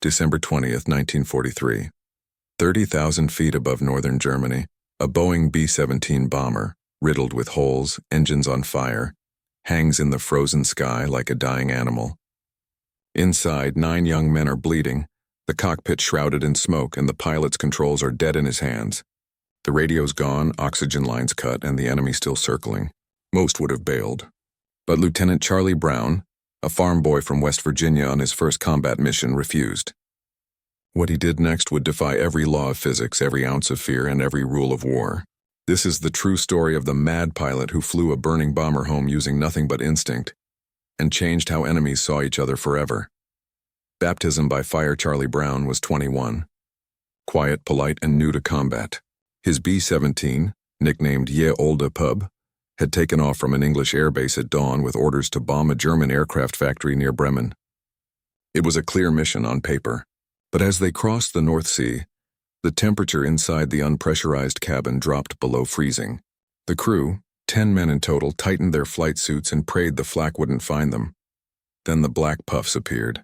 December 20th, 1943. 30,000 feet above northern Germany, a Boeing B-17 bomber, riddled with holes, engines on fire, hangs in the frozen sky like a dying animal. Inside, 9 young men are bleeding, the cockpit shrouded in smoke, and the pilot's controls are dead in his hands. The radio's gone, oxygen lines cut, and the enemy still circling. Most would have bailed. But Lieutenant Charlie Brown, a farm boy from West Virginia on his first combat mission, refused. What he did next would defy every law of physics, every ounce of fear, and every rule of war. This is the true story of the mad pilot who flew a burning bomber home using nothing but instinct, and changed how enemies saw each other forever. Baptism by fire. Charlie Brown was 21. Quiet, polite, and new to combat. His B-17, nicknamed Ye Olde Pub, had taken off from an English airbase at dawn with orders to bomb a German aircraft factory near Bremen. It was a clear mission on paper, but as they crossed the North Sea, the temperature inside the unpressurized cabin dropped below freezing. The crew, 10 men in total, tightened their flight suits and prayed the flak wouldn't find them. Then the black puffs appeared.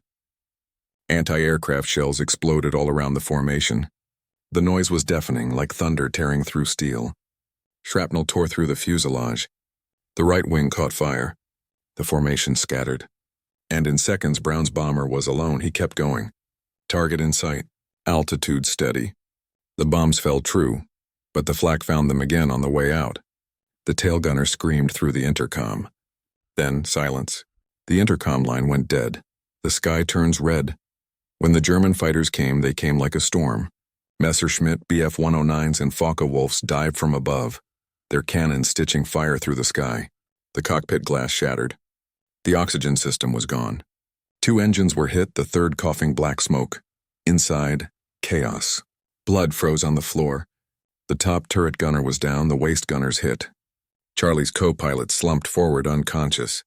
Anti-aircraft shells exploded all around the formation. The noise was deafening, like thunder tearing through steel. Shrapnel tore through the fuselage. The right wing caught fire. The formation scattered. And in seconds, Brown's bomber was alone. He kept going. Target in sight. Altitude steady. The bombs fell true, but the flak found them again on the way out. The tail gunner screamed through the intercom. Then silence. The intercom line went dead. The sky turns red. When the German fighters came, they came like a storm. Messerschmitt, Bf-109s, and Focke-Wulfs dived from above, their cannons stitching fire through the sky. The cockpit glass shattered. The oxygen system was gone. 2 engines were hit, the third coughing black smoke. Inside, chaos. Blood froze on the floor. The top turret gunner was down, the waist gunners hit. Charlie's co-pilot slumped forward unconscious.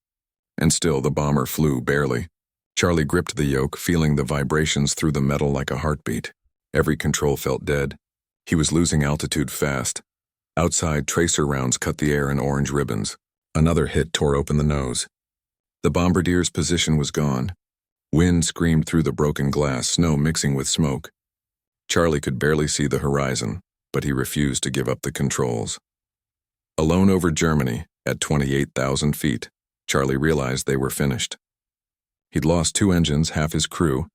And still the bomber flew barely. Charlie gripped the yoke, feeling the vibrations through the metal like a heartbeat. Every control felt dead. He was losing altitude fast. Outside, tracer rounds cut the air in orange ribbons. Another hit tore open the nose. The bombardier's position was gone. Wind screamed through the broken glass, snow mixing with smoke. Charlie could barely see the horizon, but he refused to give up the controls. Alone over Germany, at 28,000 feet, Charlie realized they were finished. He'd lost 2 engines, half his crew,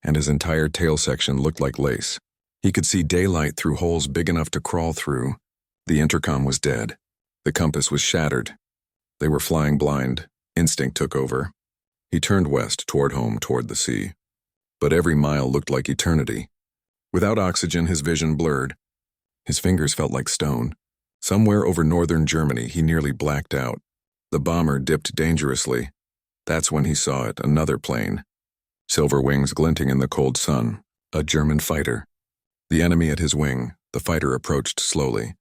and his entire tail section looked like lace. He could see daylight through holes big enough to crawl through. The intercom was dead. The compass was shattered. They were flying blind. Instinct took over. He turned west, toward home, toward the sea. But every mile looked like eternity. Without oxygen, his vision blurred. His fingers felt like stone. Somewhere over northern Germany, he nearly blacked out. The bomber dipped dangerously. That's when he saw it, another plane. Silver wings glinting in the cold sun. A German fighter. The enemy at his wing, the fighter approached slowly.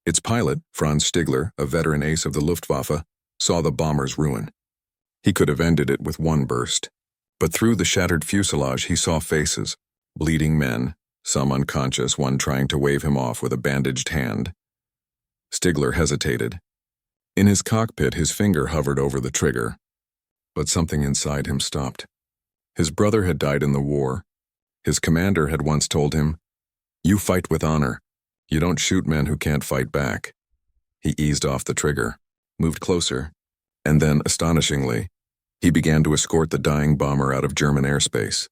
Its pilot, Franz Stigler, a veteran ace of the Luftwaffe, saw the bomber's ruin. He could have ended it with one burst. But through the shattered fuselage, he saw faces. Bleeding men, some unconscious, one trying to wave him off with a bandaged hand. Stigler hesitated. In his cockpit, his finger hovered over the trigger. But something inside him stopped. His brother had died in the war. His commander had once told him, "You fight with honor. You don't shoot men who can't fight back." He eased off the trigger, moved closer, and then, astonishingly, he began to escort the dying bomber out of German airspace.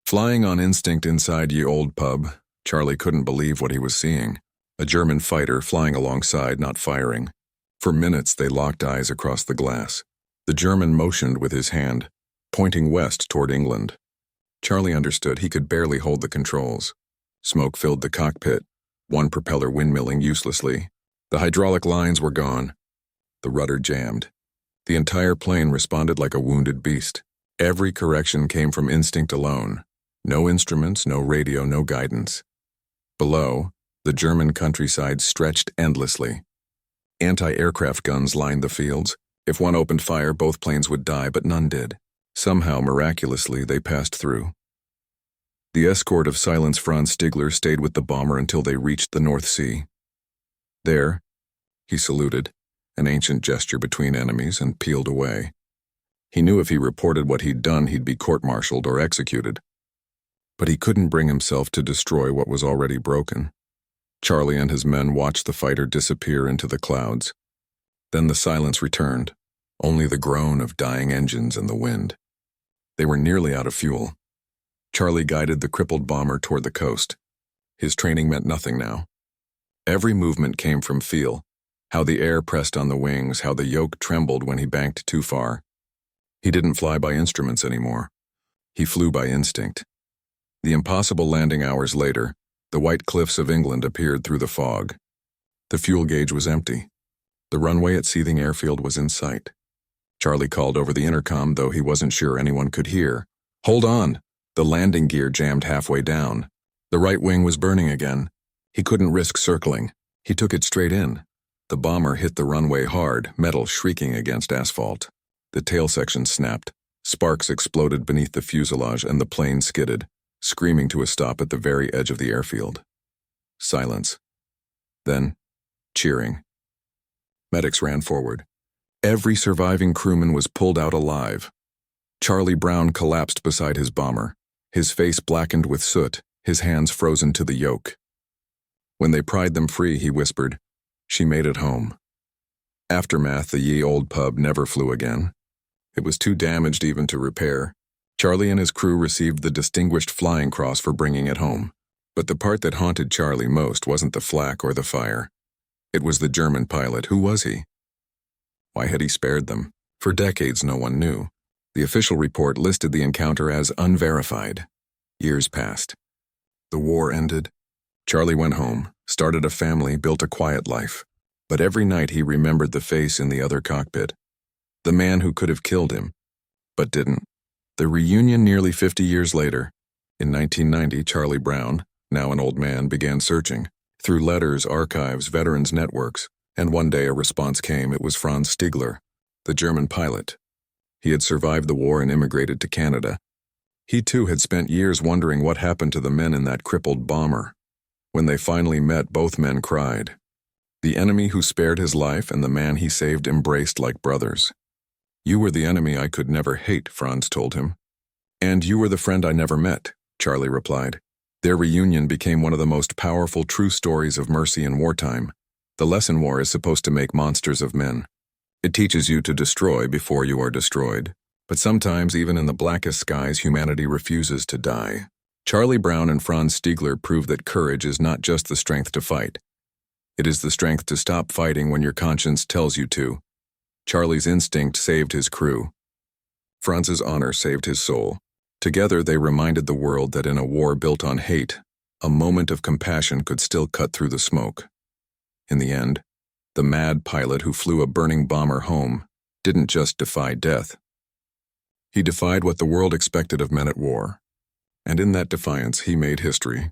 Flying on instinct inside Ye Olde Pub, Charlie couldn't believe what he was seeing. A German fighter flying alongside, not firing. For minutes they locked eyes across the glass. The German motioned with his hand, pointing west toward England. Charlie understood he could barely hold the controls. Smoke filled the cockpit, one propeller windmilling uselessly. The hydraulic lines were gone. The rudder jammed. The entire plane responded like a wounded beast. Every correction came from instinct alone. No instruments, no radio, no guidance. Below, the German countryside stretched endlessly. Anti-aircraft guns lined the fields. If one opened fire, both planes would die, but none did. Somehow, miraculously, they passed through. The escort of Silence Franz Stigler stayed with the bomber until they reached the North Sea. There, he saluted, an ancient gesture between enemies, and peeled away. He knew if he reported what he'd done, he'd be court-martialed or executed. But he couldn't bring himself to destroy what was already broken. Charlie and his men watched the fighter disappear into the clouds. Then the silence returned, only the groan of dying engines and the wind. They were nearly out of fuel. Charlie guided the crippled bomber toward the coast. His training meant nothing now. Every movement came from feel, how the air pressed on the wings, how the yoke trembled when he banked too far. He didn't fly by instruments anymore. He flew by instinct. The impossible landing hours later, the white cliffs of England appeared through the fog. The fuel gauge was empty. The runway at Seething Airfield was in sight. Charlie called over the intercom, though he wasn't sure anyone could hear. "Hold on!" The landing gear jammed halfway down. The right wing was burning again. He couldn't risk circling. He took it straight in. The bomber hit the runway hard, metal shrieking against asphalt. The tail section snapped. Sparks exploded beneath the fuselage and the plane skidded, screaming to a stop at the very edge of the airfield. Silence. Then, cheering. Medics ran forward. Every surviving crewman was pulled out alive. Charlie Brown collapsed beside his bomber, his face blackened with soot, his hands frozen to the yoke. When they pried them free, he whispered, "She made it home." Aftermath, the ye old pub never flew again. It was too damaged even to repair. Charlie and his crew received the Distinguished Flying Cross for bringing it home. But the part that haunted Charlie most wasn't the flak or the fire. It was the German pilot. Who was he? Why had he spared them? For decades, no one knew. The official report listed the encounter as unverified. Years passed. The war ended. Charlie went home, started a family, built a quiet life. But every night he remembered the face in the other cockpit. The man who could have killed him, but didn't. The reunion nearly 50 years later. In 1990, Charlie Brown, now an old man, began searching. Through letters, archives, veterans networks, and one day a response came. It was Franz Stigler, the German pilot. He had survived the war and immigrated to Canada. He too had spent years wondering what happened to the men in that crippled bomber. When they finally met, both men cried. The enemy who spared his life and the man he saved embraced like brothers. "You were the enemy I could never hate," Franz told him. "And you were the friend I never met," Charlie replied. Their reunion became one of the most powerful true stories of mercy in wartime. The lesson war is supposed to make monsters of men. It teaches you to destroy before you are destroyed. But sometimes, even in the blackest skies, humanity refuses to die. Charlie Brown and Franz Stigler prove that courage is not just the strength to fight. It is the strength to stop fighting when your conscience tells you to. Charlie's instinct saved his crew. Franz's honor saved his soul. Together they reminded the world that in a war built on hate, a moment of compassion could still cut through the smoke. In the end, the mad pilot who flew a burning bomber home didn't just defy death. He defied what the world expected of men at war. And in that defiance, he made history.